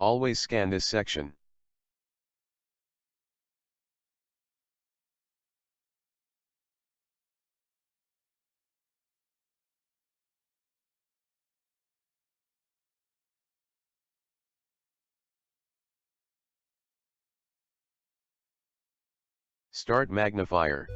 Always scan this section. Start magnifier.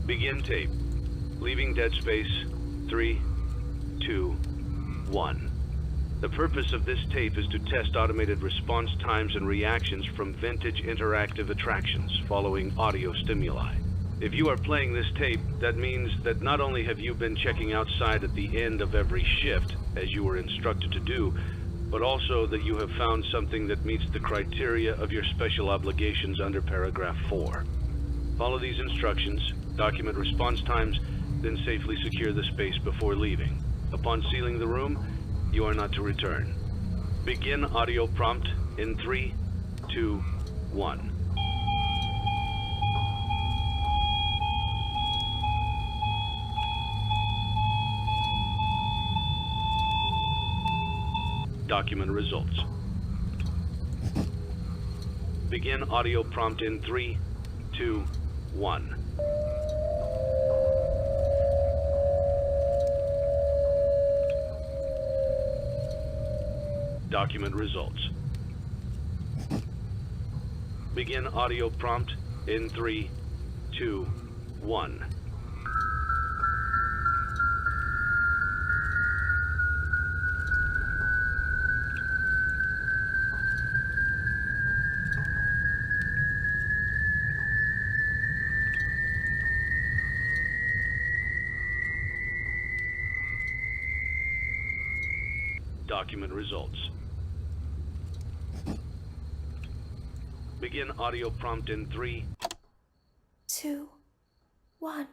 Begin tape. Leaving dead space. 3, 2, 1. The purpose of this tape is to test automated response times and reactions from vintage interactive attractions following audio stimuli. If you are playing this tape, that means that not only have you been checking outside at the end of every shift, as you were instructed to do, but also that you have found something that meets the criteria of your special obligations under paragraph 4. Follow these instructions, document response times, then safely secure the space before leaving. Upon sealing the room, you are not to return. Begin audio prompt in 3, 2, 1. Document results. Begin audio prompt in 3, 2, 1. Document results. Begin audio prompt in 3, 2, 1. Document results. Begin audio prompt in 3, 2, 1.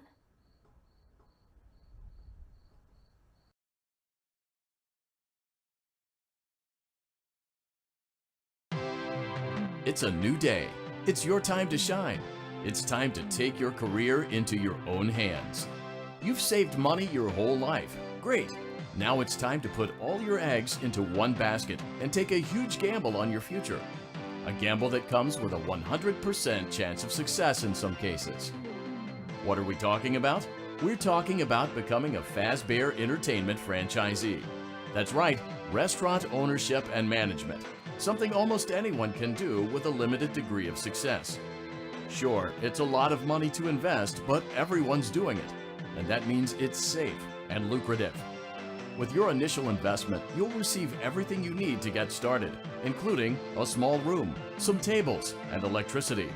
It's a new day. It's your time to shine. It's time to take your career into your own hands. You've saved money your whole life. Great. Now it's time to put all your eggs into one basket and take a huge gamble on your future. A gamble that comes with a 100% chance of success in some cases. What are we talking about? We're talking about becoming a Fazbear Entertainment franchisee. That's right, restaurant ownership and management. Something almost anyone can do with a limited degree of success. Sure, it's a lot of money to invest, but everyone's doing it. And that means it's safe and lucrative. With your initial investment, you'll receive everything you need to get started, including a small room, some tables, and electricity.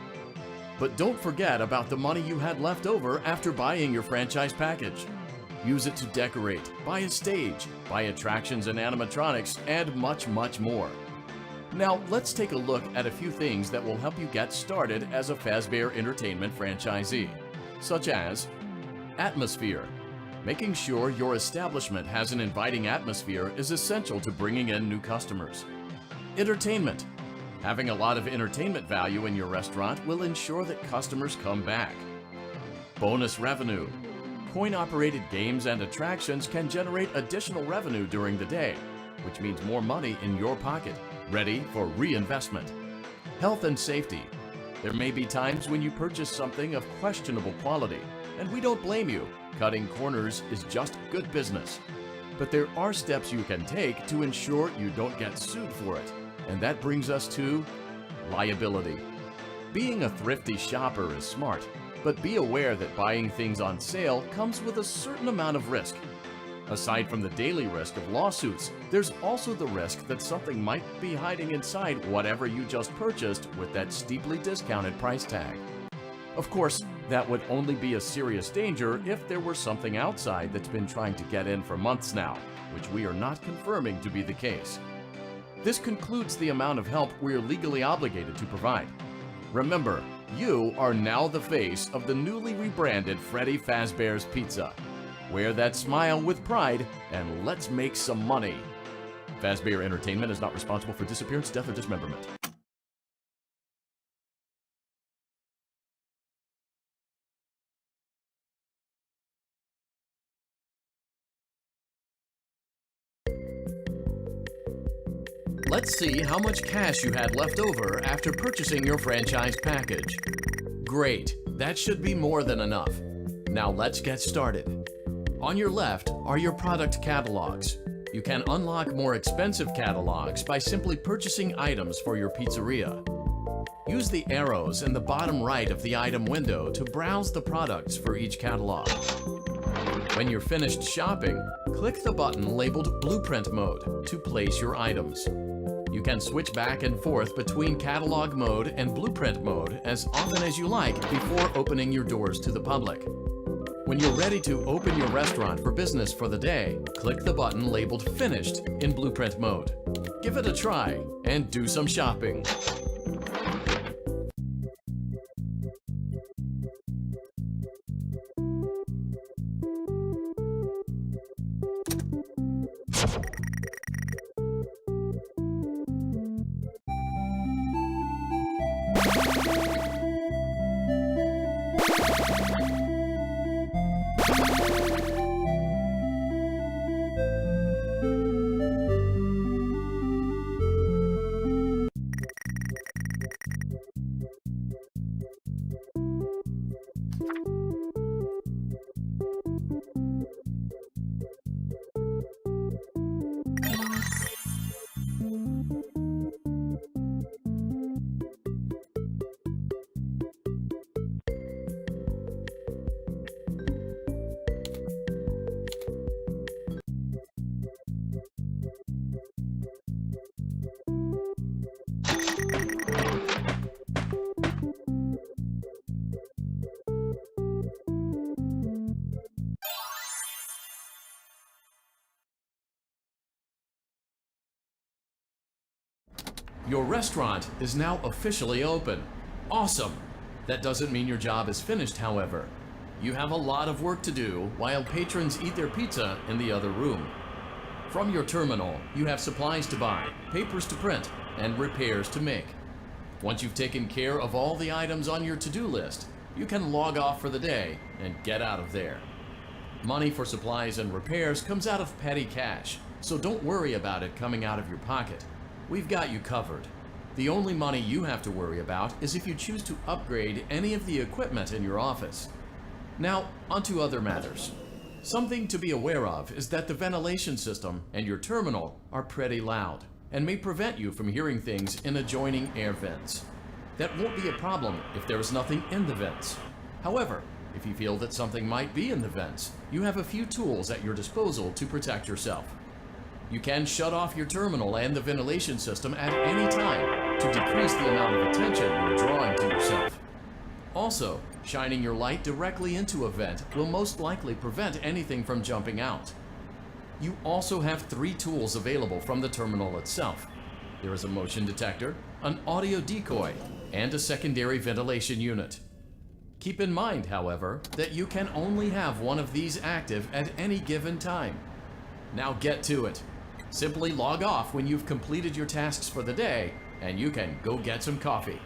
But don't forget about the money you had left over after buying your franchise package. Use it to decorate, buy a stage, buy attractions and animatronics, and much, much more. Now, let's take a look at a few things that will help you get started as a Fazbear Entertainment franchisee, such as atmosphere. Making sure your establishment has an inviting atmosphere is essential to bringing in new customers. Entertainment. Having a lot of entertainment value in your restaurant will ensure that customers come back. Bonus revenue. Coin-operated games and attractions can generate additional revenue during the day, which means more money in your pocket, ready for reinvestment. Health and safety. There may be times when you purchase something of questionable quality, and we don't blame you. Cutting corners is just good business. But there are steps you can take to ensure you don't get sued for it. And that brings us to liability. Being a thrifty shopper is smart, but be aware that buying things on sale comes with a certain amount of risk. Aside from the daily risk of lawsuits, there's also the risk that something might be hiding inside whatever you just purchased with that steeply discounted price tag. Of course, that would only be a serious danger if there were something outside that's been trying to get in for months now, which we are not confirming to be the case. This concludes the amount of help we're legally obligated to provide. Remember, you are now the face of the newly rebranded Freddy Fazbear's Pizza. Wear that smile with pride and let's make some money. Fazbear Entertainment is not responsible for disappearance, death, or dismemberment. Let's see how much cash you had left over after purchasing your franchise package. Great, that should be more than enough. Now let's get started. On your left are your product catalogs. You can unlock more expensive catalogs by simply purchasing items for your pizzeria. Use the arrows in the bottom right of the item window to browse the products for each catalog. When you're finished shopping, click the button labeled Blueprint Mode to place your items. You can switch back and forth between Catalog Mode and Blueprint Mode as often as you like before opening your doors to the public. When you're ready to open your restaurant for business for the day, click the button labeled Finished in Blueprint Mode. Give it a try and do some shopping. Your restaurant is now officially open. Awesome! That doesn't mean your job is finished, however. You have a lot of work to do while patrons eat their pizza in the other room. From your terminal, you have supplies to buy, papers to print, and repairs to make. Once you've taken care of all the items on your to-do list, you can log off for the day and get out of there. Money for supplies and repairs comes out of petty cash, so don't worry about it coming out of your pocket. We've got you covered. The only money you have to worry about is if you choose to upgrade any of the equipment in your office. Now, onto other matters. Something to be aware of is that the ventilation system and your terminal are pretty loud and may prevent you from hearing things in adjoining air vents. That won't be a problem if there is nothing in the vents. However, if you feel that something might be in the vents, you have a few tools at your disposal to protect yourself. You can shut off your terminal and the ventilation system at any time to decrease the amount of attention you're drawing to yourself. Also, shining your light directly into a vent will most likely prevent anything from jumping out. You also have 3 tools available from the terminal itself. There is a motion detector, an audio decoy, and a secondary ventilation unit. Keep in mind, however, that you can only have one of these active at any given time. Now get to it. Simply log off when you've completed your tasks for the day, and you can go get some coffee.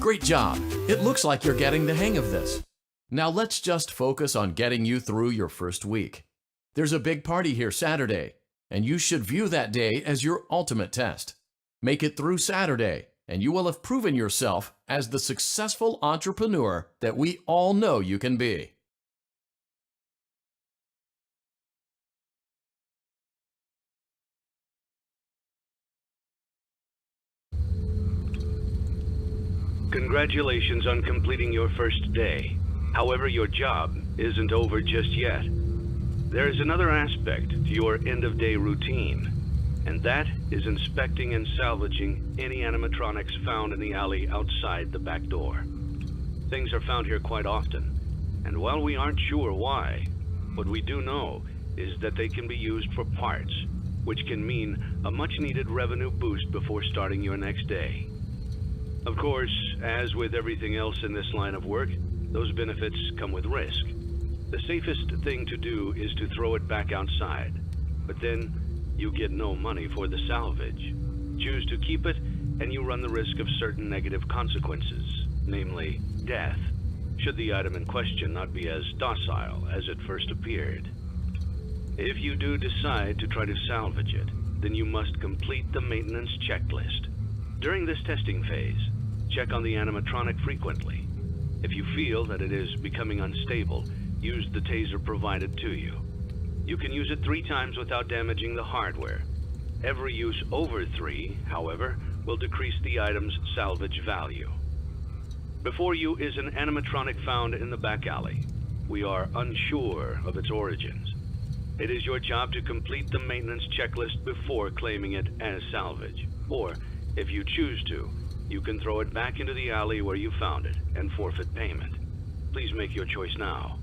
Great job! It looks like you're getting the hang of this. Now let's just focus on getting you through your first week. There's a big party here Saturday, and you should view that day as your ultimate test. Make it through Saturday, and you will have proven yourself as the successful entrepreneur that we all know you can be. Congratulations on completing your first day. However, your job isn't over just yet. There is another aspect to your end-of-day routine, and that is inspecting and salvaging any animatronics found in the alley outside the back door. Things are found here quite often, and while we aren't sure why, what we do know is that they can be used for parts, which can mean a much-needed revenue boost before starting your next day. Of course, as with everything else in this line of work, those benefits come with risk. The safest thing to do is to throw it back outside, but then you get no money for the salvage. Choose to keep it, and you run the risk of certain negative consequences, namely death, should the item in question not be as docile as it first appeared. If you do decide to try to salvage it, then you must complete the maintenance checklist. During this testing phase, check on the animatronic frequently. If you feel that it is becoming unstable, use the taser provided to you. You can use it 3 times without damaging the hardware. Every use over 3, however, will decrease the item's salvage value. Before you is an animatronic found in the back alley. We are unsure of its origins. It is your job to complete the maintenance checklist before claiming it as salvage. Or, if you choose to, you can throw it back into the alley where you found it and forfeit payment. Please make your choice now.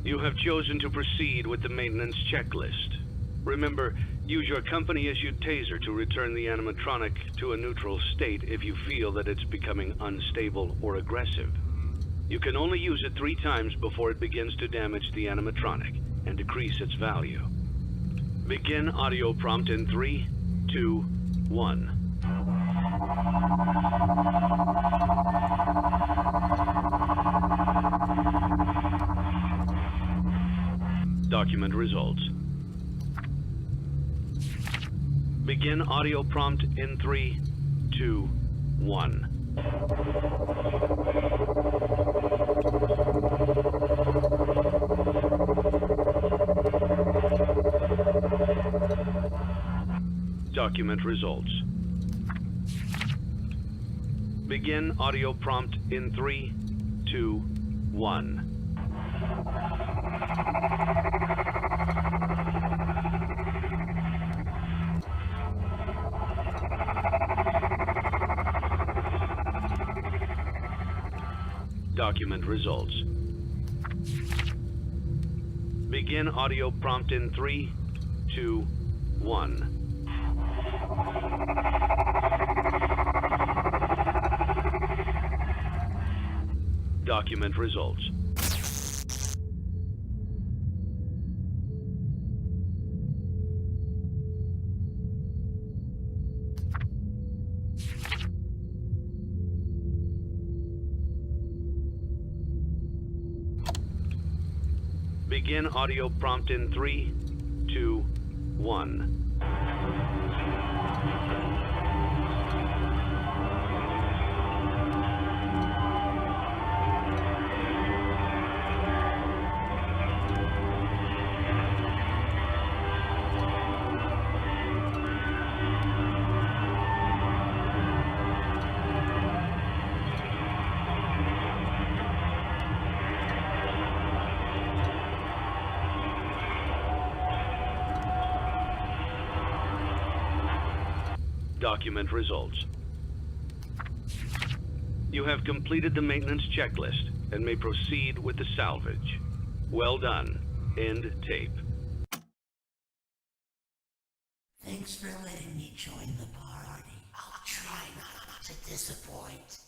You have chosen to proceed with the maintenance checklist. Remember, use your company-issued taser to return the animatronic to a neutral state if you feel that it's becoming unstable or aggressive. You can only use it 3 times before it begins to damage the animatronic and decrease its value. Begin audio prompt in 3, 2, 1. Document results. Begin audio prompt in 3, 2, 1. Document results. Begin audio prompt in 3, 2, 1. Document results. Begin audio prompt in 3, 2, 1. Document results. Begin audio prompt in 3, 2, 1. Document results. You have completed the maintenance checklist and may proceed with the salvage. Well done. End tape. Thanks for letting me join the party. I'll try not to disappoint.